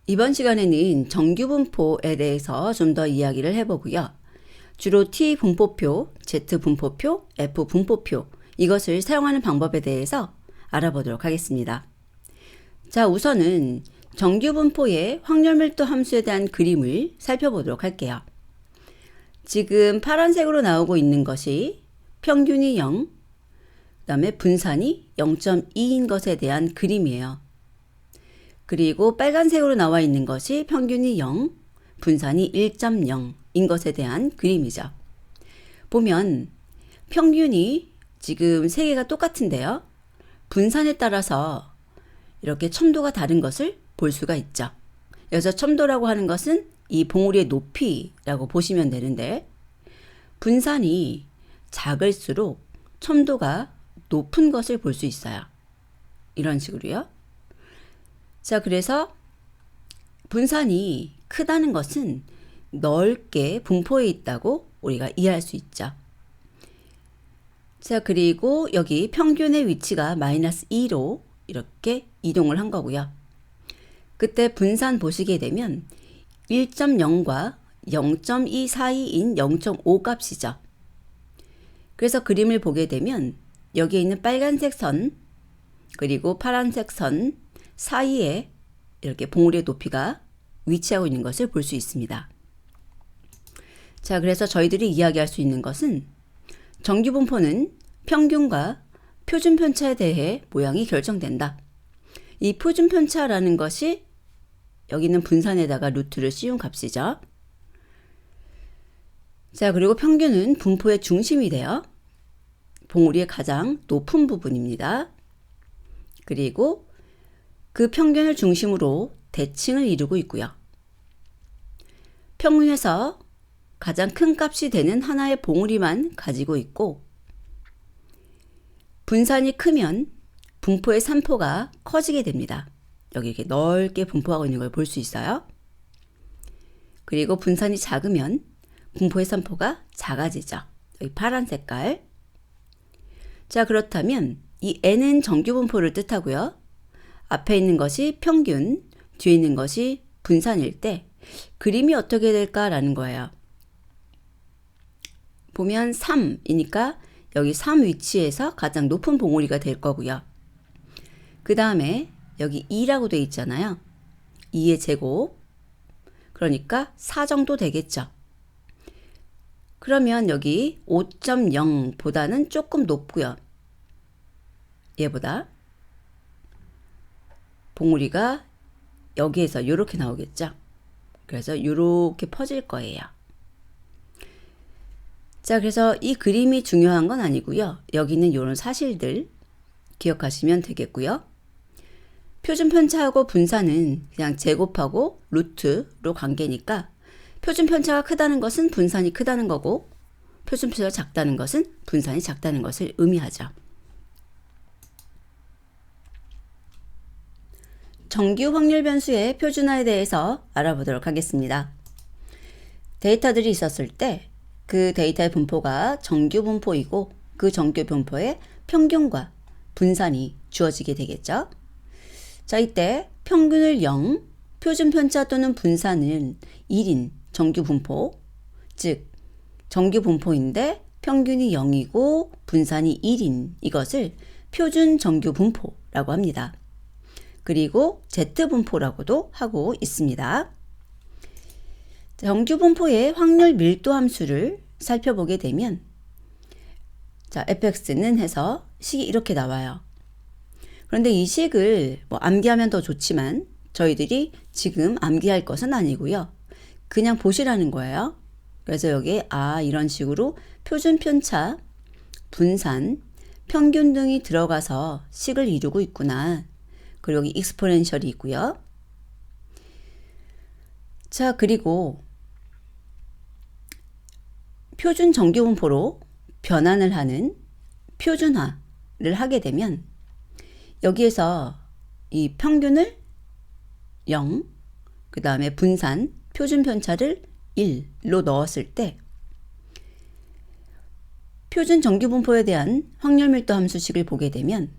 이번 시간에는 정규 분포에 대해서 좀 더 이야기를 해보고요. 주로 T 분포표, Z 분포표, F 분포표 이것을 사용하는 방법에 대해서 알아보도록 하겠습니다. 자, 우선은 정규 분포의 확률밀도 함수에 대한 그림을 살펴보도록 할게요. 지금 파란색으로 나오고 있는 것이 평균이 0, 그 다음에 분산이 0.2인 것에 대한 그림이에요. 그리고 빨간색으로 나와 있는 것이 평균이 0, 분산이 1.0인 것에 대한 그림이죠. 보면 평균이 지금 세 개가 똑같은데요. 분산에 따라서 이렇게 첨도가 다른 것을 볼 수가 있죠. 여기서 첨도라고 하는 것은 이 봉우리의 높이라고 보시면 되는데, 분산이 작을수록 첨도가 높은 것을 볼 수 있어요. 이런 식으로요. 자, 그래서 분산이 크다는 것은 넓게 분포해 있다고 우리가 이해할 수 있죠. 자, 그리고 여기 평균의 위치가 마이너스 2로 이렇게 이동을 한 거고요. 그때 분산 보시게 되면 1.0과 0.2 사이인 0.5 값이죠. 그래서 그림을 보게 되면 여기에 있는 빨간색 선 그리고 파란색 선 사이에 이렇게 봉우리의 높이가 위치하고 있는 것을 볼 수 있습니다. 자, 그래서 저희들이 이야기할 수 있는 것은 정규 분포는 평균과 표준 편차에 대해 모양이 결정된다. 이 표준 편차라는 것이 여기는 분산에다가 루트를 씌운 값이죠. 자, 그리고 평균은 분포의 중심이 돼요. 봉우리의 가장 높은 부분입니다. 그리고 그 평균을 중심으로 대칭을 이루고 있고요. 평균에서 가장 큰 값이 되는 하나의 봉우리만 가지고 있고, 분산이 크면 분포의 산포가 커지게 됩니다. 여기 이렇게 넓게 분포하고 있는 걸 볼 수 있어요. 그리고 분산이 작으면 분포의 산포가 작아지죠. 여기 파란 색깔. 자, 그렇다면 이 N은 정규 분포를 뜻하고요. 앞에 있는 것이 평균, 뒤에 있는 것이 분산일 때 그림이 어떻게 될까라는 거예요. 보면 3이니까 여기 3 위치에서 가장 높은 봉우리가 될 거고요. 그 다음에 여기 2라고 되어 있잖아요. 2의 제곱. 그러니까 4 정도 되겠죠. 그러면 여기 5.0보다는 조금 높고요. 얘보다. 봉우리가 여기에서 이렇게 나오겠죠. 그래서 이렇게 퍼질 거예요. 자, 그래서 이 그림이 중요한 건 아니고요. 여기 있는 이런 사실들 기억하시면 되겠고요. 표준 편차하고 분산은 그냥 제곱하고 루트로 관계니까 표준 편차가 크다는 것은 분산이 크다는 거고, 표준 편차가 작다는 것은 분산이 작다는 것을 의미하죠. 정규 확률 변수의 표준화에 대해서 알아보도록 하겠습니다. 데이터들이 있었을 때 그 데이터의 분포가 정규 분포이고, 그 정규 분포의 평균과 분산이 주어지게 되겠죠. 자, 이때 평균을 0, 표준 편차 또는 분산은 1인 정규 분포, 즉 정규 분포인데 평균이 0이고 분산이 1인 이것을 표준 정규 분포라고 합니다. 그리고 Z분포라고도 하고 있습니다. 정규 분포의 확률 밀도 함수를 살펴보게 되면, 자, fx는 해서 식이 이렇게 나와요. 그런데 이 식을 암기하면 더 좋지만 저희들이 지금 암기할 것은 아니고요. 그냥 보시라는 거예요. 그래서 여기에 이런 식으로 표준 편차, 분산, 평균 등이 들어가서 식을 이루고 있구나. 그리고 여기 익스포넨셜이 있고요. 자, 그리고 표준 정규 분포로 변환을 하는 표준화를 하게 되면 여기에서 이 평균을 0, 그 다음에 분산, 표준 편차를 1로 넣었을 때 표준 정규 분포에 대한 확률 밀도 함수식을 보게 되면,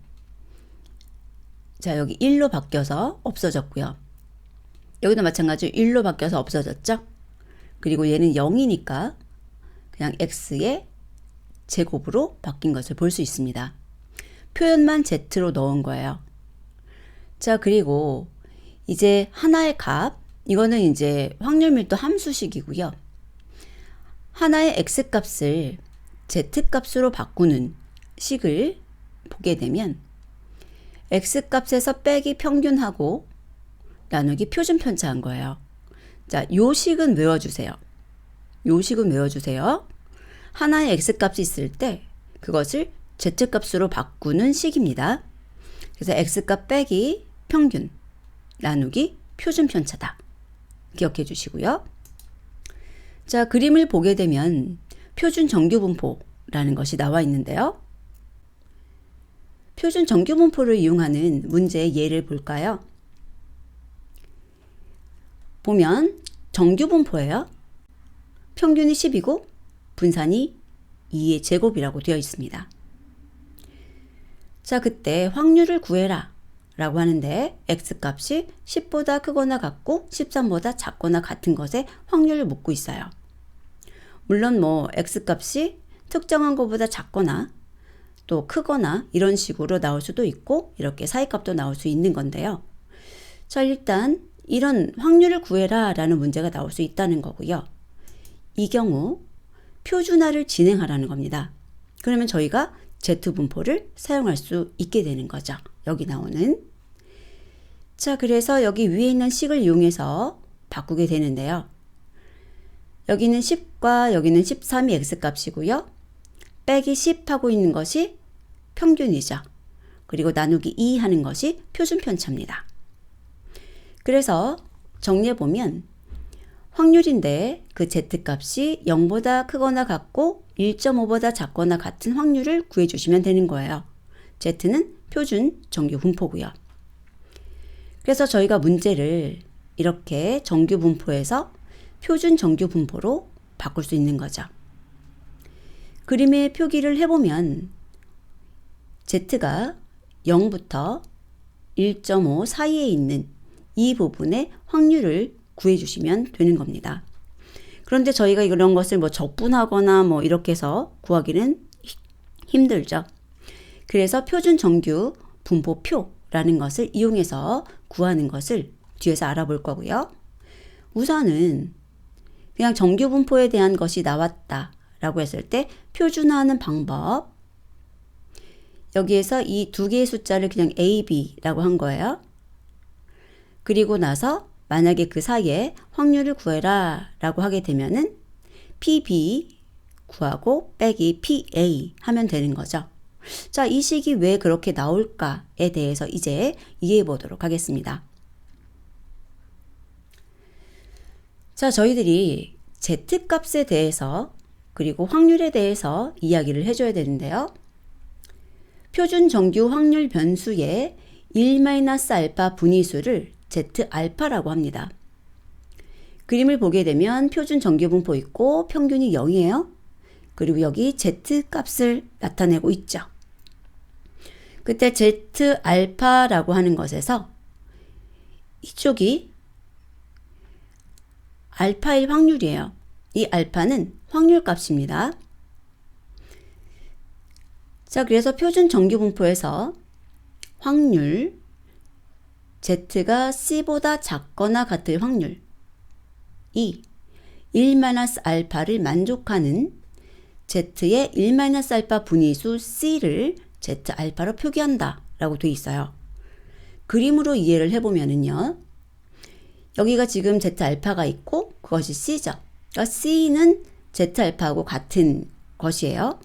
자, 여기 1로 바뀌어서 없어졌고요. 여기도 마찬가지로 1로 바뀌어서 없어졌죠. 그리고 얘는 0이니까 그냥 x의 제곱으로 바뀐 것을 볼 수 있습니다. 표현만 z로 넣은 거예요. 자, 그리고 이제 하나의 값, 이거는 이제 확률 밀도 함수식이고요. 하나의 x값을 z값으로 바꾸는 식을 보게 되면 x값에서 빼기 평균하고 나누기 표준 편차한 거예요. 자, 요 식은 외워주세요. 요 식은 외워주세요. 하나의 x값이 있을 때 그것을 z값으로 바꾸는 식입니다. 그래서 x값 빼기 평균 나누기 표준 편차다. 기억해 주시고요. 자, 그림을 보게 되면 표준 정규분포라는 것이 나와 있는데요. 표준 정규분포를 이용하는 문제의 예를 볼까요? 보면 정규분포예요. 평균이 10이고 분산이 2의 제곱이라고 되어 있습니다. 자, 그때 확률을 구해라 라고 하는데 x값이 10보다 크거나 같고 13보다 작거나 같은 것에 확률을 묻고 있어요. 물론 뭐 x값이 특정한 것보다 작거나 또 크거나 이런 식으로 나올 수도 있고 이렇게 사이값도 나올 수 있는 건데요. 자, 일단 이런 확률을 구해라 라는 문제가 나올 수 있다는 거고요. 이 경우 표준화를 진행하라는 겁니다. 그러면 저희가 Z분포를 사용할 수 있게 되는 거죠. 여기 나오는. 자, 그래서 여기 위에 있는 식을 이용해서 바꾸게 되는데요. 여기는 10과 여기는 13이 x값이고요. 빼기 10 하고 있는 것이 평균이죠. 그리고 나누기 2 하는 것이 표준 편차입니다. 그래서 정리해보면 확률인데 그 z값이 0보다 크거나 같고 1.5보다 작거나 같은 확률을 구해주시면 되는 거예요. z는 표준 정규 분포고요. 그래서 저희가 문제를 이렇게 정규 분포에서 표준 정규 분포로 바꿀 수 있는 거죠. 그림의 표기를 해보면 z가 0부터 1.5 사이에 있는 이 부분의 확률을 구해주시면 되는 겁니다. 그런데 저희가 이런 것을 뭐 적분하거나 뭐 이렇게 해서 구하기는 힘들죠. 그래서 표준 정규 분포표라는 것을 이용해서 구하는 것을 뒤에서 알아볼 거고요. 우선은 그냥 정규 분포에 대한 것이 나왔다 라고 했을 때 표준화하는 방법, 여기에서 이 두 개의 숫자를 그냥 A, B라고 한 거예요. 그리고 나서 만약에 그 사이에 확률을 구해라 라고 하게 되면은 PB 구하고 빼기 PA 하면 되는 거죠. 자, 이 식이 왜 그렇게 나올까에 대해서 이제 이해해 보도록 하겠습니다. 자, 저희들이 Z값에 대해서 그리고 확률에 대해서 이야기를 해줘야 되는데요. 표준 정규 확률 변수의 1-알파 분위수를 Z알파라고 합니다. 그림을 보게 되면 표준 정규 분포 있고 평균이 0이에요. 그리고 여기 Z값을 나타내고 있죠. 그때 Z알파라고 하는 것에서 이쪽이 알파일 확률이에요. 이 알파는 확률값입니다. 자, 그래서 표준 정규 분포에서 확률 Z가 C보다 작거나 같을 확률 이 1-알파를 만족하는 Z의 1-알파 분위수 C를 Z알파로 표기한다 라고 되어 있어요. 그림으로 이해를 해보면은요. 여기가 지금 Z알파가 있고 그것이 C죠. 그러니까 C는 Z알파하고 같은 것이에요.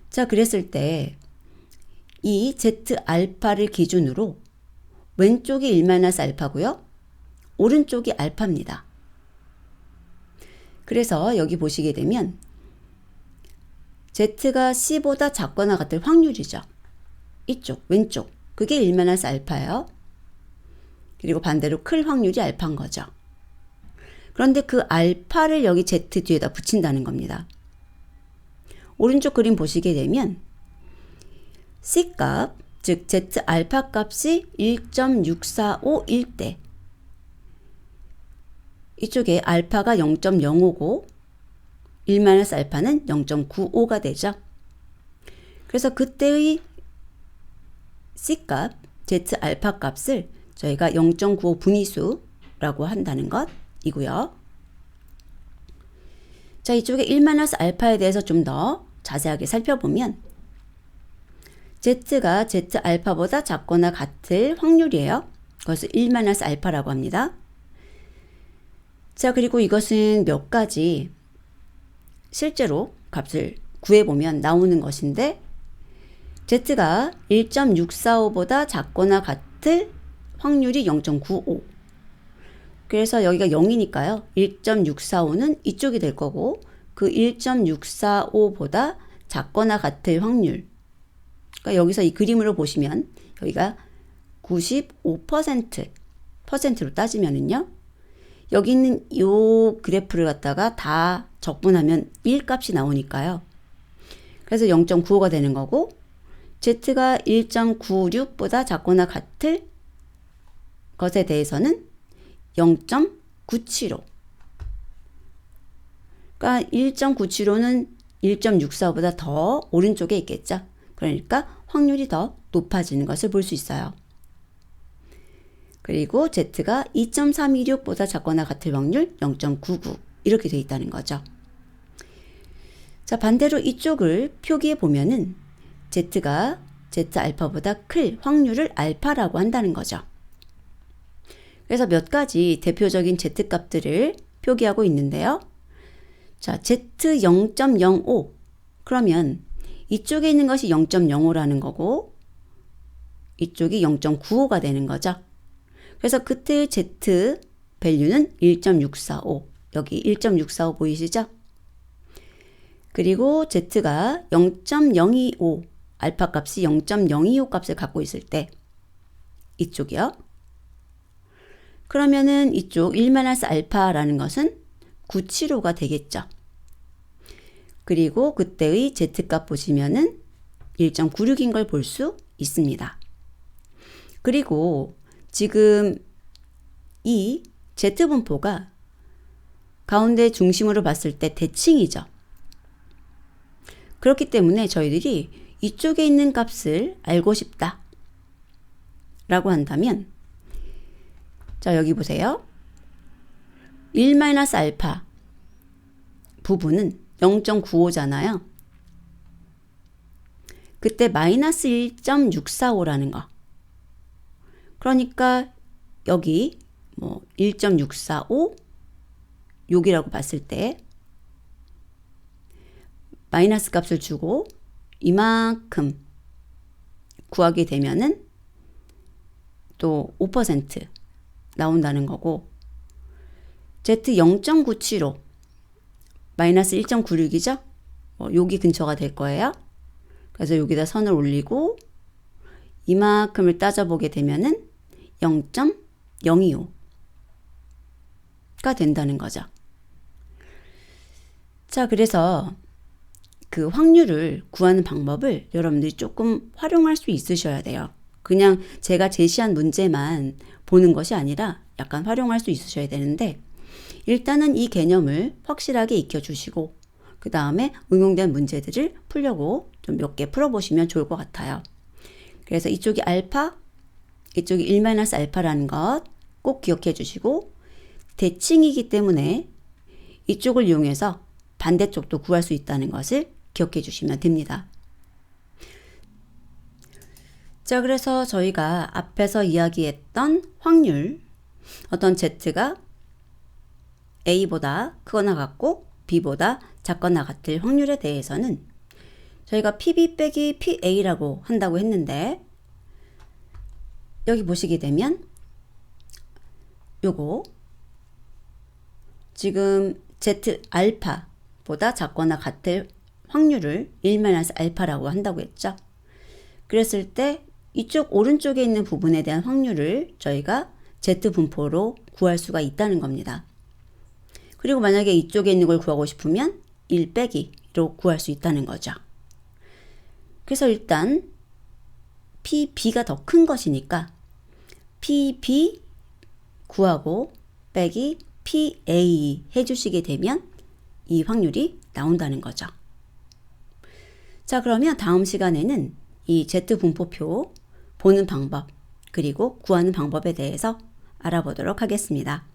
자, 그랬을 때 이 Z알파를 기준으로 왼쪽이 1-알파고요. 오른쪽이 알파입니다. 그래서 여기 보시게 되면 Z가 C보다 작거나 같을 확률이죠. 이쪽, 왼쪽. 그게 1-알파예요. 그리고 반대로 클 확률이 알파인 거죠. 그런데 그 알파를 여기 Z 뒤에다 붙인다는 겁니다. 오른쪽 그림 보시게 되면 C값, 즉 Z알파 값이 1.645일 때 이쪽에 알파가 0.05고 1-알파는 0.95가 되죠. 그래서 그때의 C값, Z알파 값을 저희가 0.95 분위수라고 한다는 것이고요. 자, 이쪽에 1-알파에 대해서 좀 더 자세하게 살펴보면 Z가 Z알파보다 작거나 같을 확률이에요. 그것을 1-알파라고 합니다. 자, 그리고 이것은 몇 가지 실제로 값을 구해보면 나오는 것인데 Z가 1.645보다 작거나 같을 확률이 0.95. 그래서 여기가 0이니까요. 1.645는 이쪽이 될 거고 그 1.645보다 작거나 같을 확률. 그러니까 여기서 이 그림으로 보시면 여기가 95%로 따지면은요. 여기 있는 이 그래프를 갖다가 다 적분하면 1 값이 나오니까요. 그래서 0.95가 되는 거고 Z가 1.96보다 작거나 같을 것에 대해서는 0.975. 그러니까 1.975는 1.645보다 더 오른쪽에 있겠죠. 그러니까 확률이 더 높아지는 것을 볼 수 있어요. 그리고 Z가 2.326보다 작거나 같을 확률 0.99 이렇게 되어 있다는 거죠. 자, 반대로 이쪽을 표기해 보면은 Z가 Z알파보다 클 확률을 알파라고 한다는 거죠. 그래서 몇 가지 대표적인 Z값들을 표기하고 있는데요. 자, Z 0.05 그러면 이쪽에 있는 것이 0.05라는 거고 이쪽이 0.95가 되는 거죠. 그래서 그때의 Z 밸류는 1.645 여기 1.645 보이시죠? 그리고 Z가 0.025 알파 값이 0.025 값을 갖고 있을 때 이쪽이요. 그러면은 이쪽 1-알파라는 것은 975가 되겠죠. 그리고 그때의 Z값 보시면은 1.96인 걸 볼 수 있습니다. 그리고 지금 이 Z분포가 가운데 중심으로 봤을 때 대칭이죠. 그렇기 때문에 저희들이 이쪽에 있는 값을 알고 싶다 라고 한다면 자, 여기 보세요. 1-알파 부분은 0.95잖아요. 그때 마이너스 1.645라는 거. 그러니까 여기 뭐 1.645 여기라고 봤을 때 마이너스 값을 주고 이만큼 구하게 되면은 또 5% 나온다는 거고 Z 0.975 마이너스 1.96이죠? 여기 근처가 될 거예요. 그래서 여기다 선을 올리고 이만큼을 따져보게 되면은 0.025가 된다는 거죠. 자, 그래서 그 확률을 구하는 방법을 여러분들이 조금 활용할 수 있으셔야 돼요. 그냥 제가 제시한 문제만 보는 것이 아니라 약간 활용할 수 있으셔야 되는데 일단은 이 개념을 확실하게 익혀주시고 그 다음에 응용된 문제들을 풀려고 좀 몇 개 풀어보시면 좋을 것 같아요. 그래서 이쪽이 알파, 이쪽이 1-알파라는 것 꼭 기억해 주시고 대칭이기 때문에 이쪽을 이용해서 반대쪽도 구할 수 있다는 것을 기억해 주시면 됩니다. 자, 그래서 저희가 앞에서 이야기했던 확률, 어떤 Z가 A보다 크거나 같고 B보다 작거나 같을 확률에 대해서는 저희가 PB 빼기 PA라고 한다고 했는데 여기 보시게 되면 요거 지금 Z 알파보다 작거나 같을 확률을 1-알파라고 한다고 했죠. 그랬을 때 이쪽 오른쪽에 있는 부분에 대한 확률을 저희가 Z분포로 구할 수가 있다는 겁니다. 그리고 만약에 이쪽에 있는 걸 구하고 싶으면 1 빼기로 구할 수 있다는 거죠. 그래서 일단 PB가 더 큰 것이니까 PB 구하고 빼기 PA 해주시게 되면 이 확률이 나온다는 거죠. 자, 그러면 다음 시간에는 이 Z 분포표 보는 방법 그리고 구하는 방법에 대해서 알아보도록 하겠습니다.